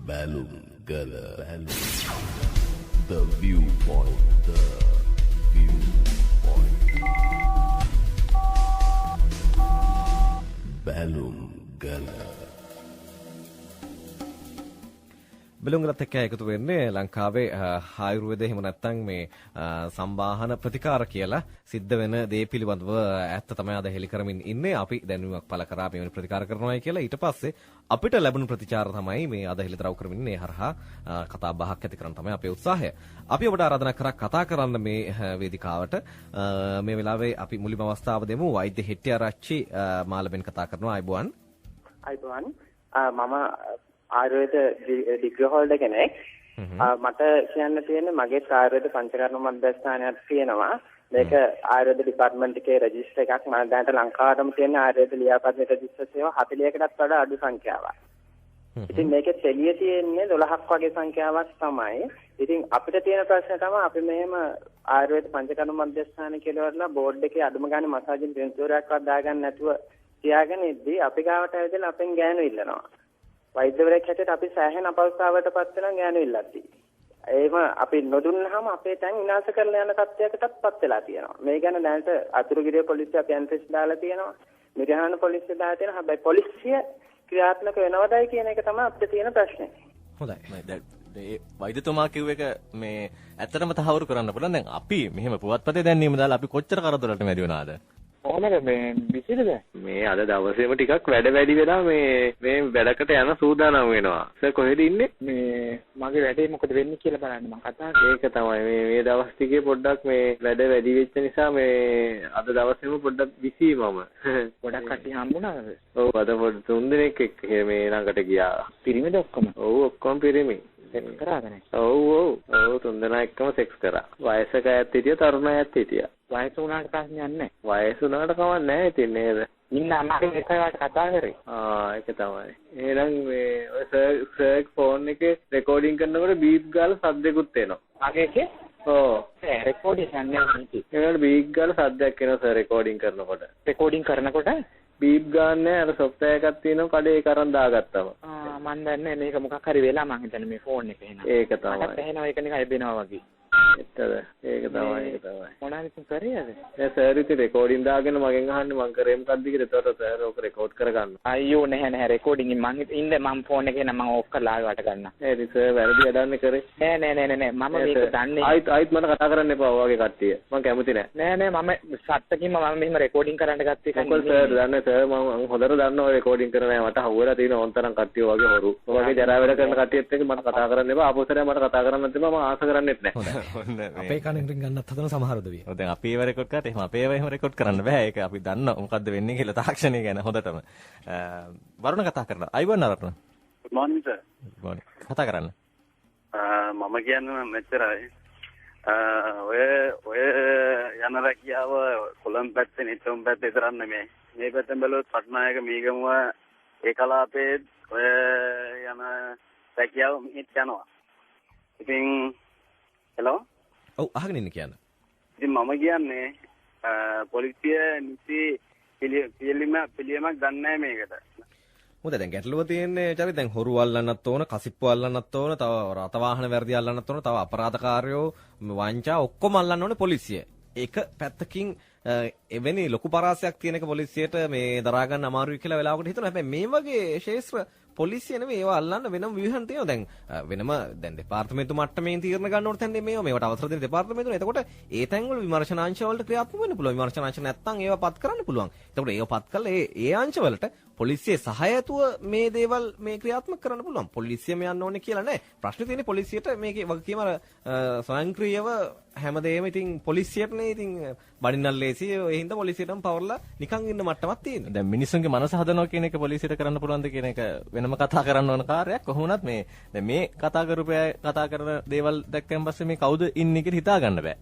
Balloon Gala. The viewpoint. The viewpoint. Balloon Gala. බැලුම්ගලත් එක්ක එකතු වෙන්නේ ලංකාවේ ආයුර්වේද එහෙම නැත්නම් මේ සම්බාහන ප්‍රතිකාර කියලා සිද්ධ වෙන දේ පිළිබඳව ඇත්ත තමයි අද හෙලි කරමින් ඉන්නේ. අපි දැනුමක් පළ කරා මේ වෙන ප්‍රතිකාර කරනවායි කියලා. ඊට පස්සේ අපිට ලැබුණු ප්‍රතිචාර තමයි මේ අද හෙලි දරව් කරමින් ඉන්නේ. හරහා කතා බහක් ඇති කරන්න තමයි අපේ උත්සාහය. අපි ඔබට ආරාධනා කරා කතා කරන්න මේ වේදිකාවට. මේ වෙලාවේ අපි මුලින්ම අවස්ථාව දෙමු. වෛද්‍ය හෙට්ටිආරච්චි මාළඹෙන් කතා කරනවා. අයබෝවන්. අයබෝවන්. මම ආයුර්වේද ඩිග්‍රී හෝල්ඩර් කෙනෙක්. මට කියන්න තියෙන්නේ මගේ ආයුර්වේද පංචකර්ම මධ්‍යස්ථානයක් තියෙනවා. මේක ආයුර්වේද ඩිපාර්ට්මන්ට් එකේ රෙජිස්ටර් එකක්. මම දැනට ලංකාවටම තියෙන ආයුර්වේද ලියාපදිංචි රෙජිස්ටර් සේවා 40කටත් වඩා අඩු සංඛ්‍යාවක්. ඉතින් මේකේ තෙලිය තියෙන්නේ 12ක් වගේ සංඛ්‍යාවක් තමයි. ඉතින් අපිට තියෙන ප්‍රශ්නේ තමයි අපි මෙහෙම ආයුර්වේද පංචකර්ම මධ්‍යස්ථාන කියලා වරලා බෝඩ් එකේ අඩුම ගානේ මසාජින් පින්තූරයක්වත් දාගන්න නැතුව තියාගෙන ඉද්දී අපි ගාවට ඇවිදලා අපෙන් ගෑනු ඉල්ලනවා. වෛද්‍යවරයෙක් හැටියට අපි සෑහෙන අපහසුතාවයකටපත් වෙනවා ගෑනු ඉල්ලද්දී. එහෙම අපි නොදුන්නාම අපේ තැන් විනාශ කරලා යන තත්යකටත්පත් වෙලා තියෙනවා. මේ ගැන දැනට අතුරුගිරිය පොලිසිය අපි ඇන්ට්‍රස් දාලා තියෙනවා. මිරිහාන පොලිසිය දාලා තියෙනවා. හැබැයි පොලිසිය ක්‍රියාත්මක වෙනවදයි කියන එක තමයි අපිට තියෙන ප්‍රශ්නේ. හොඳයි. ඒ වෛද්‍යතුමා කිව්ව එක මේ ඇත්තටම තහවුරු කරන්න පුළුවන්. දැන් අපි මෙහෙම පුවත්පතේ දැන්නීම දාලා අපි කොච්චර කරදරවලට මැදි වුණාද? කොහමද මේ විසිරද මේ අද දවසේම ටිකක් වැඩ වැඩි වෙලා මේ වැඩකට යන සූදානම් වෙනවා. සර් කොහෙද ඉන්නේ? මේ මගේ වැඩේ මොකද වෙන්නේ කියලා බලන්න මම කතා කරා. ඒක තමයි මේ දවස් ටිකේ පොඩ්ඩක් මේ වැඩ වැඩි වෙච්ච නිසා මේ අද දවසේම පොඩ්ඩක් බිසි මම. ගොඩක් කට්ටිය හම්බුණාද? ඔව් අද පොඩ්ඩ 3 දිනක් එක්ක මේ ළඟට ගියා. පිරිමිද ඔක්කොම? ඔව් ඔක්කොම පිරිමි. සෙක්ස් කරාද නේ? ඔව් 3 දෙනා එක්කම සෙක්ස් කරා. වයසක ඇත් හිටියා තරුණ ඇත් හිටියා. වයස උනාට ප්‍රශ්නයක් නැහැ. වයස උනාට කමක් නැහැ ඉතින් නේද? ඉන්න අම්මගෙන් එකකට කතා කරේ. ඒක තමයි. එහෙනම් මේ ඔය සර් ෆෝන් එකේ රෙකෝඩින් කරනකොට බීප් ගාලා සද්දෙකුත් එනවා. මගේකේ? ඔව්. රෙකෝඩින් යන්නේ නැති. ඒකට බීප් ගාලා සද්දයක් එනවා සර් රෙකෝඩින් කරනකොට. රෙකෝඩින් කරනකොට බීප් ගාන්නේ අර සොෆ්ට්වෙයාර් එකක් තියෙනවා කඩේ ඒක අරන් දාගත්තම. මම දන්නේ මේක මොකක් හරි වෙලා මං හිතන්නේ මේ ෆෝන් එක එනවා. ඒක තමයි. මට ඇහෙනවා ඒක නිකන් එබෙනවා වගේ. එතද ඒක තමයි. මොනවාද කරේද? ඒ සර් ඉතින් රෙකෝඩින් දාගෙන මගෙන් අහන්නේ මං කරේ මොකක්ද කියලා. ඒතකොට සර් ඕක රෙකෝඩ් කරගන්න. අයියෝ නැහැ රෙකෝඩින් මං ඉන්න මං ෆෝන් එකේ නම් මං ඕෆ් කරලා ආවට ගන්න. ඒ සර් වැරදි වැඩන්නේ කරේ. නෑ මම මේක දන්නේ. ආයිත් මට කතා කරන්න එපා ඔයගේ කට්ටිය. මං කැමති නෑ. නෑ මම සත්තකින්ම මම මෙහෙම රෙකෝඩින් කරන්න ගත්තේ කන්නේ. මොකද සර් දන්නේ සර් මම හොඳට දන්නවා රෙකෝඩින් කරන අය මට හවුවලා තියෙන ඕන්තරම් කට්ටිය වගේ හොරු. ඔයගේ ජරා වැඩ කරන කට්ටියත් එක්ක මට කතා කරන්න එපා. ආපස්සට මට කතා කරන්නත් එපා. මම ආස කරන්නෙත් නෑ. අපේ කණෙන් ගන්නත් හදන සමහර උදවිය. දැන් අපි ඒව රෙකෝඩ් කරාට එහෙම අපේ ඒව එහෙම රෙකෝඩ් කරන්න බෑ. ඒක අපි දන්නවා මොකද්ද වෙන්නේ කියලා තාක්ෂණය ගැන හොඳටම. වරුණ කතා කරනවා. Ivan නරත්න. good morning sir. good morning. කතා කරන්න. මම කියන්නේ මෙච්චරයි. ඔය යන රැකියාව කොළඹ පැත්තේ නිතම් පැත්තේ විතරක් නෙමෙයි. මේ පැත්තෙන් බැලුවොත් පට්නායක මීගමුව ඒ කලාපයේ ඔය යන රැකියාව මෙහෙත් යනවා. ඉතින් හෙලෝ ඔව් අහගෙන ඉන්න කියන්න. ඉතින් මම කියන්නේ පොලිසිය නිසි පිළියමක් දන්නේ නැහැ මේකට. මොකද දැන් ගැටලුව තියෙන්නේ චරිත දැන් හොරු අල්ලන්නත් ඕන, කසිප්පු අල්ලන්නත් ඕන, තව රත වාහන වැරදි අල්ලන්නත් ඕන, තව අපරාධකාරයෝ වංචා ඔක්කොම අල්ලන්න ඕනේ පොලිසිය. ඒක පැත්තකින් එවැනි ලොකු පරාසයක් තියෙන එක පොලිසියට මේ දරා ගන්න අමාරුයි කියලා වෙලාවකට හිතනවා. හැබැයි මේ වගේ ශේෂ්ත්‍ර පොලිසිය නෙමෙයි ඒවා අල්ලන්න වෙනම ව්‍යුහන් තියෙනවා. දැන් වෙනම දැන් දෙපාර්තමේන්තු මට්ටමේ තීරණ ගන්න ඕන තැන්නේ මේවට අවසර දෙන දෙපාර්තමේන්තුනේ. එතකොට ඒ තැන්වල විමර්ශනාංශ වලට ක්‍රියාත්මක වෙන්න පුළුවන්. විමර්ශනාංශ නැත්තම් ඒවා පත් කරන්න පුළුවන්. එතකොට ඒවා පත් කළා ඒ අංශ වලට පොලිසියේ සහාය ඇතුව මේ දේවල් මේ ක්‍රියාත්මක කරන්න පුළුවන්. පොලිසියම යන්න ඕනේ කියලා නෑ. ප්‍රශ්නේ තියෙන්නේ පොලිසියට මේකේ වගකීම ස්වයංක්‍රීයව හැමදේම ඉතින් පොලිසියටනේ ඉතින් බඩින්නල් ලේසි ඒ හින්දා පොලිසියටම පවර්ලා නිකන් ඉන්න මට්ටමක් තියෙනවා. දැන් මිනිස්සුන්ගේ මනස හදනවා කියන එක පොලිසියට කරන්න පුළුවන්ද කියන එක වෙනම කතා කරන්න ඕන කාර්යයක්. කොහොමවත් මේ දැන් මේ කතා කරන දේවල් දැක්කන් පස්සේ මේ කවුද ඉන්නේ කියලා හිතා ගන්න බෑ.